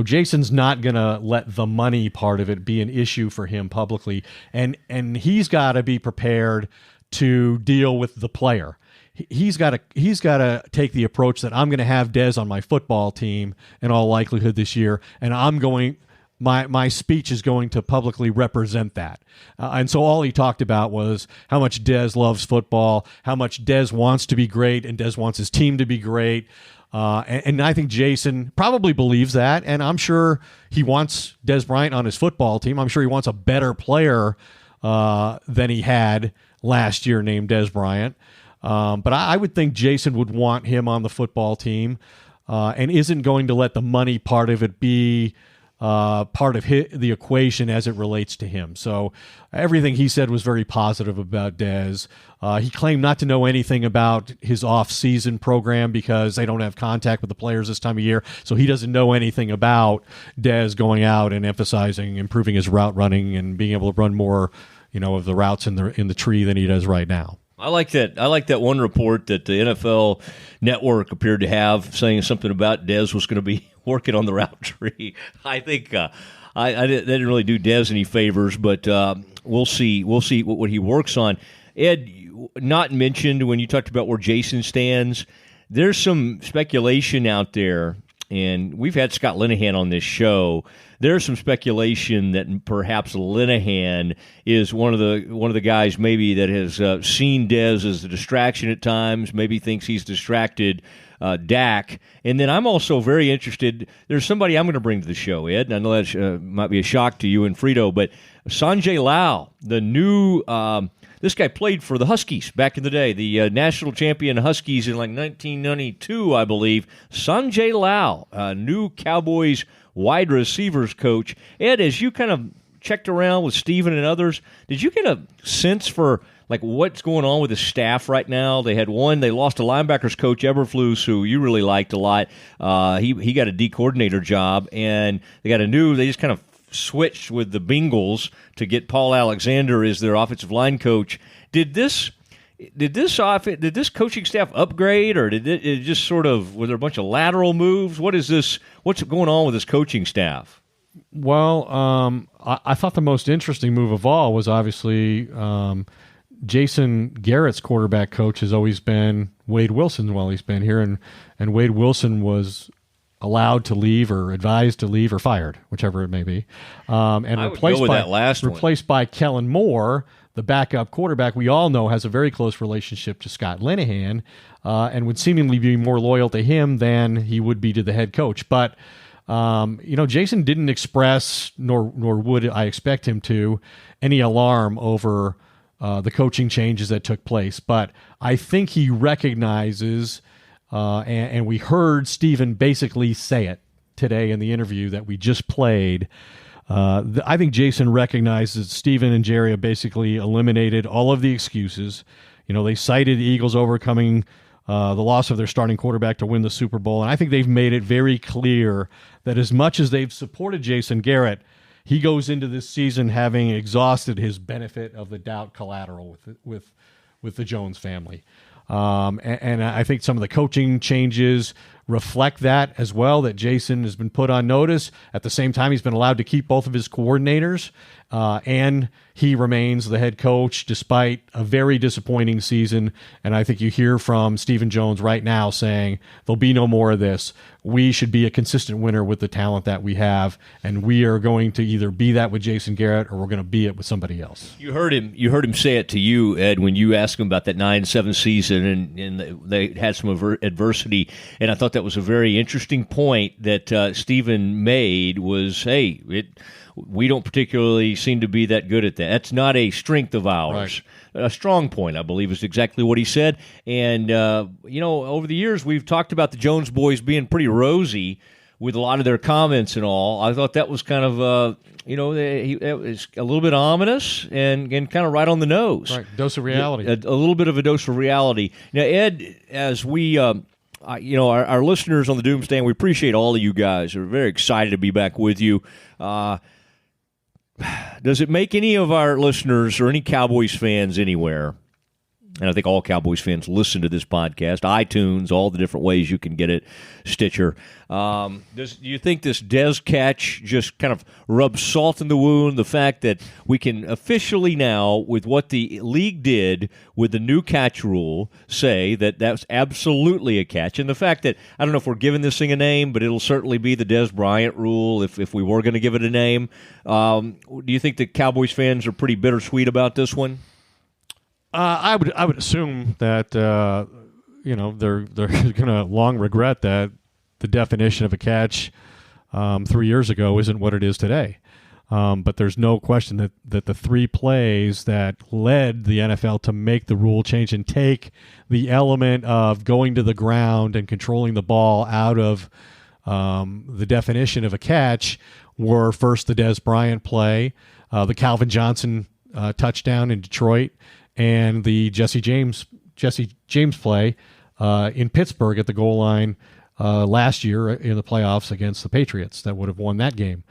Jason's not going to let the money part of it be an issue for him publicly, and he's got to be prepared to deal with the player. He's got to take the approach that I'm going to have Dez on my football team in all likelihood this year, and my speech is going to publicly represent that. And so all he talked about was how much Dez loves football, how much Dez wants to be great, and Dez wants his team to be great. And I think Jason probably believes that, and I'm sure he wants Dez Bryant on his football team. I'm sure he wants a better player than he had last year named Dez Bryant. But I would think Jason would want him on the football team, and isn't going to let the money part of it be part of the equation as it relates to him. So everything he said was very positive about Dez. He claimed not to know anything about his off-season program because they don't have contact with the players this time of year, so he doesn't know anything about Dez going out and emphasizing improving his route running and being able to run more, of the routes in the tree than he does right now. I like that one report that the NFL Network appeared to have, saying something about Dez was going to be working on the route tree. I think I didn't really do Dez any favors, but we'll see what he works on. Ed, not mentioned when you talked about where Jason stands, there's some speculation out there, and we've had Scott Linehan on this show. There's some speculation that perhaps Linehan is one of the guys maybe that has seen Dez as a distraction at times, maybe thinks he's distracted Dak. And then I'm also very interested, there's somebody I'm going to bring to the show, Ed, and I know that might be a shock to you and Frito, but Sanjay Lau, the new this guy played for the Huskies back in the day, the national champion Huskies in like 1992, I believe. Sanjay Lau, new Cowboys wide receivers coach. Ed, as you kind of checked around with Steven and others, did you get a sense for like what's going on with the staff right now? They lost a linebackers coach, Eberflus, who you really liked a lot. He got a D coordinator job, and they just kind of switched with the Bengals to get Paul Alexander as their offensive line coach. Did this coaching staff upgrade, or did it just sort of, were there a bunch of lateral moves? What's going on with this coaching staff? Well, I thought the most interesting move of all was obviously Jason Garrett's quarterback coach has always been Wade Wilson while he's been here, and Wade Wilson was allowed to leave or advised to leave or fired, whichever it may be, and replaced by Kellen Moore, the backup quarterback we all know has a very close relationship to Scott Linehan, and would seemingly be more loyal to him than he would be to the head coach. But Jason didn't express, nor would I expect him to, any alarm over the coaching changes that took place. But I think he recognizes and we heard Stephen basically say it today in the interview that we just played. I think Jason recognizes Stephen and Jerry have basically eliminated all of the excuses. They cited the Eagles overcoming the loss of their starting quarterback to win the Super Bowl, and I think they've made it very clear that as much as they've supported Jason Garrett, he goes into this season having exhausted his benefit of the doubt collateral with the Jones family. And I think some of the coaching changes reflect that as well, that Jason has been put on notice. At the same time, he's been allowed to keep both of his coordinators, and he remains the head coach despite a very disappointing season. And I think you hear from Stephen Jones right now saying there'll be no more of this. We should be a consistent winner with the talent that we have, and we are going to either be that with Jason Garrett or we're going to be it with somebody else. You heard him say it to you, Ed, when you asked him about that 9-7 season, and they had some adversity. And I thought that was a very interesting point that Stephen made was, hey, we don't particularly seem to be that good at that. That's not a strength of ours. Right. A strong point, I believe, is exactly what he said. And, over the years, we've talked about the Jones boys being pretty rosy with a lot of their comments and all. I thought that was kind of, it was a little bit ominous and kind of right on the nose. Right, dose of reality. A little bit of a dose of reality. Now, Ed, as we... our listeners on the Doomsday, and we appreciate all of you guys. We're very excited to be back with you. Does it make any of our listeners or any Cowboys fans anywhere, and I think all Cowboys fans listen to this podcast, iTunes, all the different ways you can get it, Stitcher. Do you think this Dez catch just kind of rubs salt in the wound, the fact that we can officially now, with what the league did with the new catch rule, say that that's absolutely a catch? And the fact that, I don't know if we're giving this thing a name, but it'll certainly be the Dez Bryant rule if we were going to give it a name. Do you think the Cowboys fans are pretty bittersweet about this one? I would assume that they're going to long regret that the definition of a catch 3 years ago isn't what it is today. But there's no question that the three plays that led the NFL to make the rule change and take the element of going to the ground and controlling the ball out of the definition of a catch were first the Dez Bryant play, the Calvin Johnson touchdown in Detroit, and the Jesse James play in Pittsburgh at the goal line last year in the playoffs against the Patriots that would have won that game.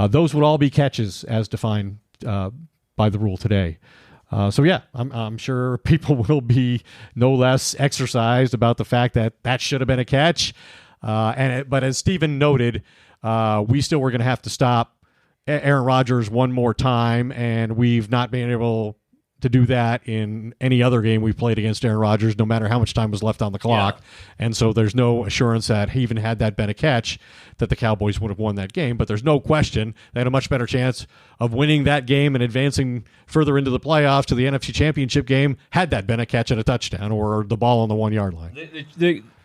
Those would all be catches as defined by the rule today. I'm sure people will be no less exercised about the fact that should have been a catch. But as Stephen noted, we still were going to have to stop Aaron Rodgers one more time, and we've not been able to do that in any other game we played against Aaron Rodgers, no matter how much time was left on the clock. Yeah. And so there's no assurance that even had that been a catch, that the Cowboys would have won that game. But there's no question they had a much better chance of winning that game and advancing further into the playoffs to the NFC Championship game had that been a catch and a touchdown or the ball on the 1 yard line.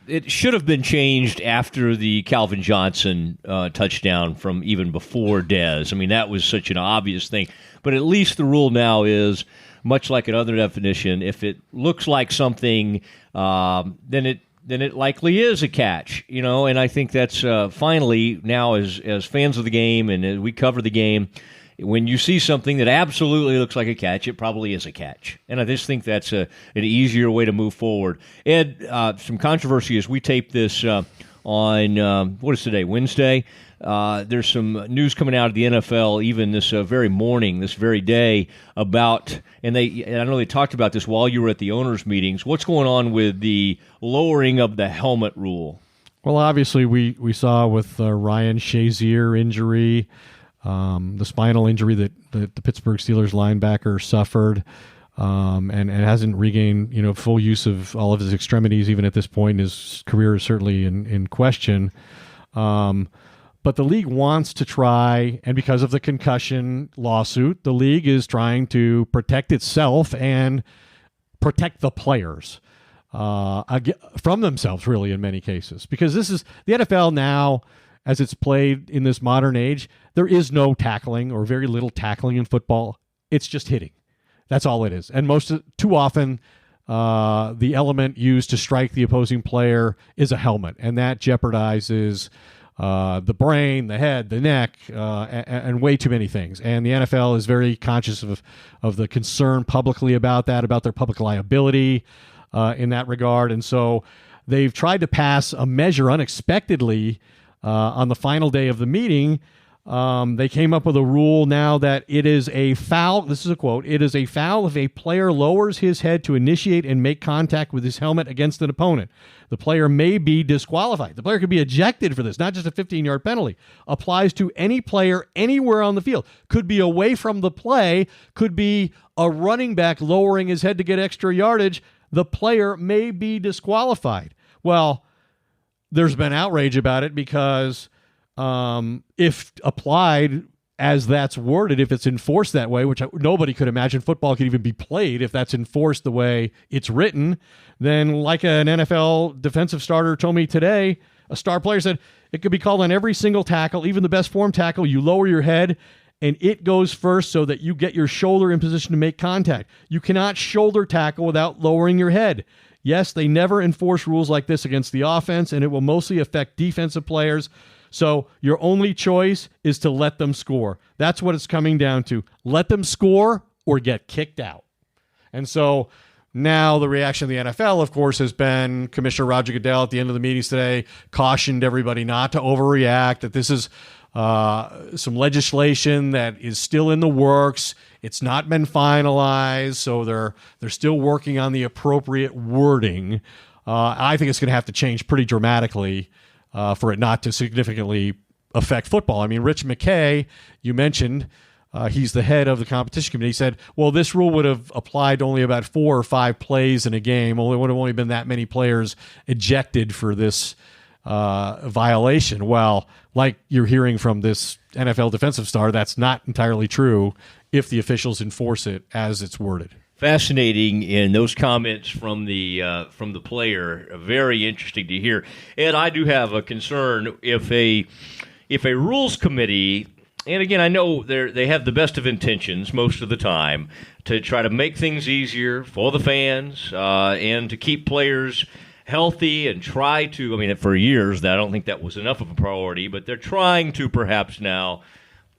It should have been changed after the Calvin Johnson touchdown from even before Dez. I mean, that was such an obvious thing. But at least the rule now is, much like another definition, if it looks like something, then it likely is a catch, And I think that's finally now, as fans of the game and as we cover the game, when you see something that absolutely looks like a catch, it probably is a catch. And I just think that's an easier way to move forward. Ed, some controversy as we tape this on, what is today, Wednesday? There's some news coming out of the NFL even this very morning, this very day, about, and I know they talked about this while you were at the owners' meetings, what's going on with the lowering of the helmet rule? Well, obviously we saw with Ryan Shazier injury, the spinal injury that the Pittsburgh Steelers linebacker suffered, and hasn't regained full use of all of his extremities even at this point. His career is certainly in question. But the league wants to try, and because of the concussion lawsuit, the league is trying to protect itself and protect the players from themselves, really, in many cases. Because this is the NFL now, as it's played in this modern age, there is no tackling or very little tackling in football. It's just hitting. That's all it is. And too often, the element used to strike the opposing player is a helmet, and that jeopardizes the brain, the head, the neck, and way too many things. And the NFL is very conscious of the concern publicly about that, about their public liability in that regard. And so they've tried to pass a measure unexpectedly on the final day of the meeting. They came up with a rule now that it is a foul. This is a quote. It is a foul if a player lowers his head to initiate and make contact with his helmet against an opponent. The player may be disqualified. The player could be ejected for this, not just a 15-yard penalty. Applies to any player anywhere on the field. Could be away from the play. Could be a running back lowering his head to get extra yardage. The player may be disqualified. Well, there's been outrage about it because if applied as that's worded, if it's enforced that way, which nobody could imagine football could even be played if that's enforced the way it's written, then like an NFL defensive starter told me today, a star player said, it could be called on every single tackle, even the best form tackle. You lower your head and it goes first so that you get your shoulder in position to make contact. You cannot shoulder tackle without lowering your head. Yes, they never enforce rules like this against the offense, and it will mostly affect defensive players. So your only choice is to let them score. That's what it's coming down to. Let them score or get kicked out. And so now the reaction of the NFL, of course, has been Commissioner Roger Goodell at the end of the meetings today cautioned everybody not to overreact, that this is some legislation that is still in the works. It's not been finalized, so they're still working on the appropriate wording. I think it's going to have to change pretty dramatically for it not to significantly affect football. I mean, Rich McKay, you mentioned, he's the head of the competition committee. He said, well, this rule would have applied to only about 4 or 5 plays in a game. There would have only been that many players ejected for this violation. Well, like you're hearing from this NFL defensive star, that's not entirely true if the officials enforce it as it's worded. Fascinating in those comments from the player. Very interesting to hear. Ed, I do have a concern if a rules committee, and again, I know they have the best of intentions most of the time to try to make things easier for the fans and to keep players healthy and try to, I mean, for years, I don't think that was enough of a priority, but they're trying to perhaps now.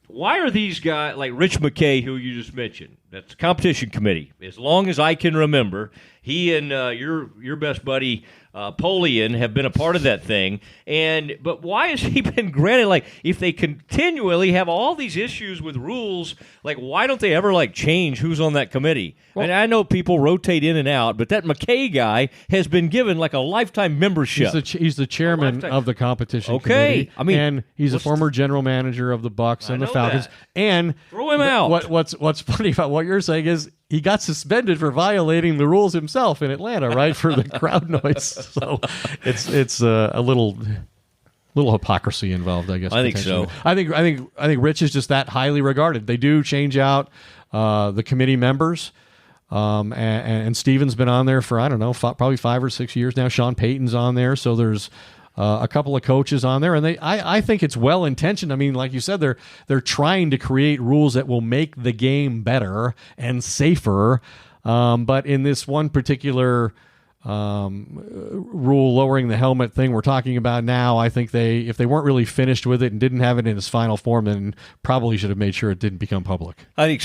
Why are these guys, like Rich McKay, who you just mentioned, that's the competition committee, as long as I can remember, he and your best buddy Polian have been a part of that thing, but why has he been granted, like, if they continually have all these issues with rules, like, why don't they ever, like, change who's on that committee? Well, and I know people rotate in and out, but that McKay guy has been given, like, a lifetime membership. He's the chairman of the competition committee. I mean, and he's a former general manager of the Bucs and the Falcons. That. And throw him out. What's funny about what you're saying is he got suspended for violating the rules himself in Atlanta, right, for the crowd noise. So it's a little hypocrisy involved, I guess. I think so. I think Rich is just that highly regarded. They do change out the committee members, and Steven's been on there for I don't know, probably 5 or 6 years now. Sean Payton's on there, so there's a couple of coaches on there, and I think it's well intentioned. I mean, like you said, they're trying to create rules that will make the game better and safer. But in this one particular rule lowering the helmet thing we're talking about now, I think if they weren't really finished with it and didn't have it in its final form, then probably should have made sure it didn't become public. I think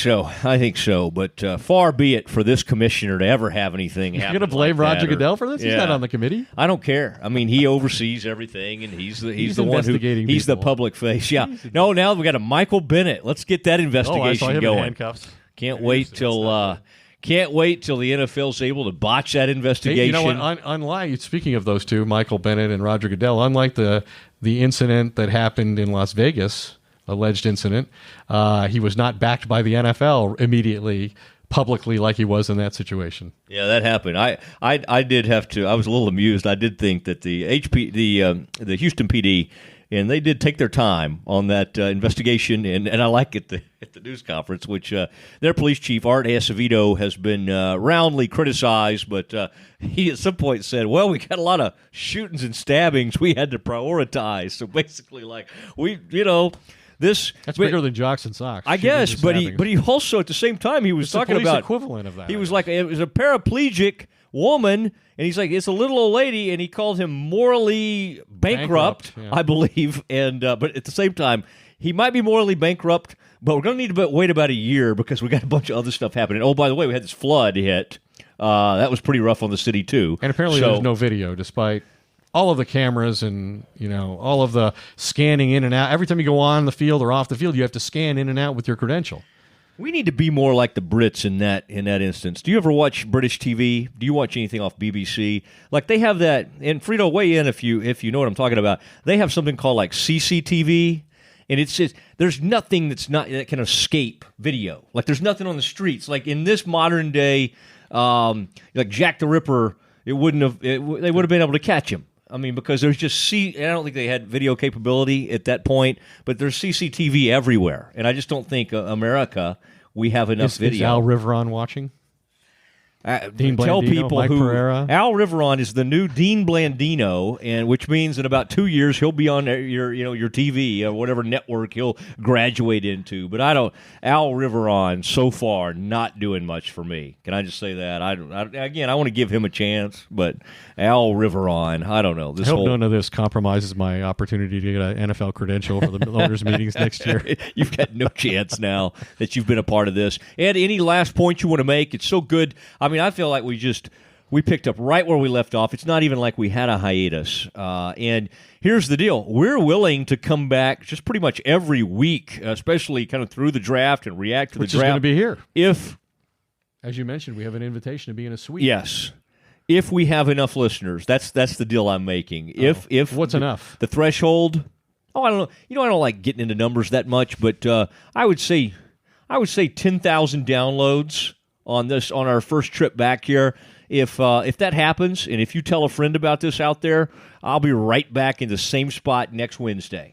so. But far be it for this commissioner to ever have anything happen. You're going to blame Roger Goodell for this? Yeah. He's not on the committee. I don't care. I mean, he oversees everything, and he's the one who he's the public face. Yeah. No, now we got a Michael Bennett. Let's get that investigation I saw him going. in handcuffs. Can't wait till the NFL's able to botch that investigation. Hey, you know what? Unlike, speaking of those two, Michael Bennett and Roger Goodell, unlike the incident that happened in Las Vegas, alleged incident, he was not backed by the NFL immediately, publicly, like he was in that situation. Yeah, that happened. I did have to. I was a little amused. I did think that the Houston PD. And they did take their time on that investigation, and I like it at the news conference, which their police chief, Art Acevedo, has been roundly criticized, but he at some point said, well, we got a lot of shootings and stabbings we had to prioritize. So basically, like, that's bigger than jocks and socks. I guess, but he also at the same time he was talking about equivalent of that. He was like, it was a paraplegic woman, and he's like, it's a little old lady, and he called him morally bankrupt. Yeah. I believe. And but at the same time, he might be morally bankrupt, but we're going to need to wait about a year because we got a bunch of other stuff happening. Oh, by the way, we had this flood hit. That was pretty rough on the city, too. And apparently there's no video, despite all of the cameras and, all of the scanning in and out. Every time you go on the field or off the field, you have to scan in and out with your credential. We need to be more like the Brits in that instance. Do you ever watch British TV? Do you watch anything off BBC? Like they have that, and Frito, weigh in if you know what I'm talking about. They have something called like CCTV, and it's just there's nothing that can escape video. Like there's nothing on the streets. Like in this modern day, like Jack the Ripper, they would have been able to catch him. I mean, because there's just I don't think they had video capability at that point, but there's CCTV everywhere, and I just don't think America we have enough video. Is Al Riveron watching? Dean Tell Blandino, people Mike who Pereira. Al Riveron is the new Dean Blandino, and which means in about 2 years he'll be on your TV or whatever network he'll graduate into. But Al Riveron so far not doing much for me. Can I just say that? I want to give him a chance, but Al Riveron, I don't know. I hope none of this compromises my opportunity to get an NFL credential for the owners' meetings next year. You've got no chance now that you've been a part of this. Ed, any last point you want to make? It's so good. I mean, I feel like we picked up right where we left off. It's not even like we had a hiatus. And here's the deal. We're willing to come back just pretty much every week, especially kind of through the draft and react to Which the draft. is going to be here. If, as you mentioned, we have an invitation to be in a suite. yes, if we have enough listeners, that's the deal I'm making. If What's enough? The threshold, I don't know. I don't like getting into numbers that much, but I would say 10,000 downloads on our first trip back here. If that happens, and if you tell a friend about this out there, I'll be right back in the same spot next Wednesday.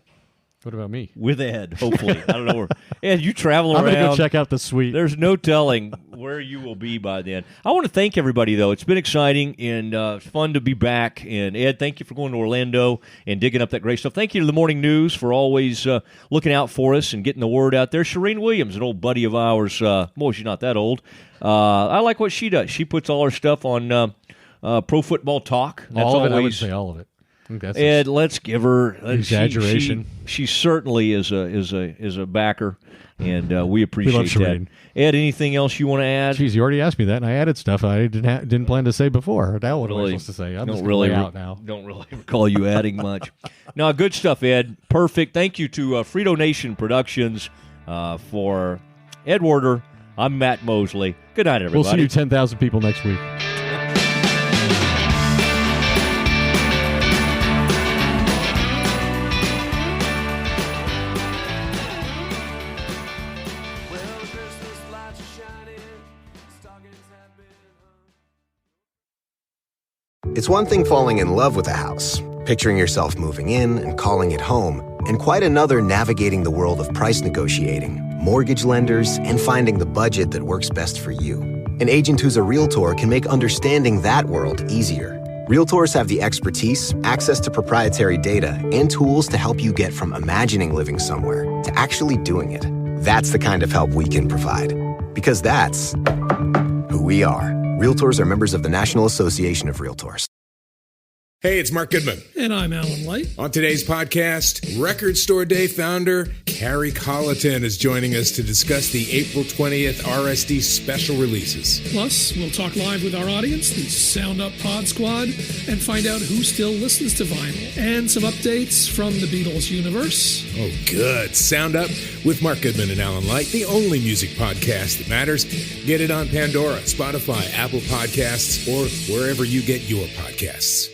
What about me? With Ed, hopefully. I don't know where. Ed, you travel I'm around. going to go check out the suite. There's no telling where you will be by then. I want to thank everybody, though. It's been exciting and it's fun to be back. And, Ed, thank you for going to Orlando and digging up that great stuff. Thank you to the Morning News for always looking out for us and getting the word out there. Shireen Williams, an old buddy of ours. Boy, she's not that old. I like what she does. She puts all her stuff on Pro Football Talk. That's all of it? always, I would say all of it. I think that's Ed, let's give her exaggeration. She certainly is a backer, and we appreciate love that. Shireen. Ed, anything else you want to add? Jeez, you already asked me that, and I added stuff I didn't plan to say before. Now what am I supposed to say? I'm just really out now. Don't really recall you adding much. No, good stuff, Ed. Perfect. Thank you to Frito Nation Productions for Ed Werder. I'm Matt Mosley. Good night, everybody. We'll see you 10,000 people next week. It's one thing falling in love with a house, picturing yourself moving in and calling it home, and quite another navigating the world of price negotiating, mortgage lenders, and finding the budget that works best for you. An agent who's a Realtor can make understanding that world easier. Realtors have the expertise, access to proprietary data, and tools to help you get from imagining living somewhere to actually doing it. That's the kind of help we can provide. Because that's who we are. Realtors are members of the National Association of Realtors. Hey, it's Mark Goodman. And I'm Alan Light. On today's podcast, Record Store Day founder Carrie Colleton is joining us to discuss the April 20th RSD special releases. Plus, we'll talk live with our audience, the Sound Up Pod Squad, and find out who still listens to vinyl. And some updates from the Beatles universe. Oh, good. Sound Up with Mark Goodman and Alan Light, the only music podcast that matters. Get it on Pandora, Spotify, Apple Podcasts, or wherever you get your podcasts.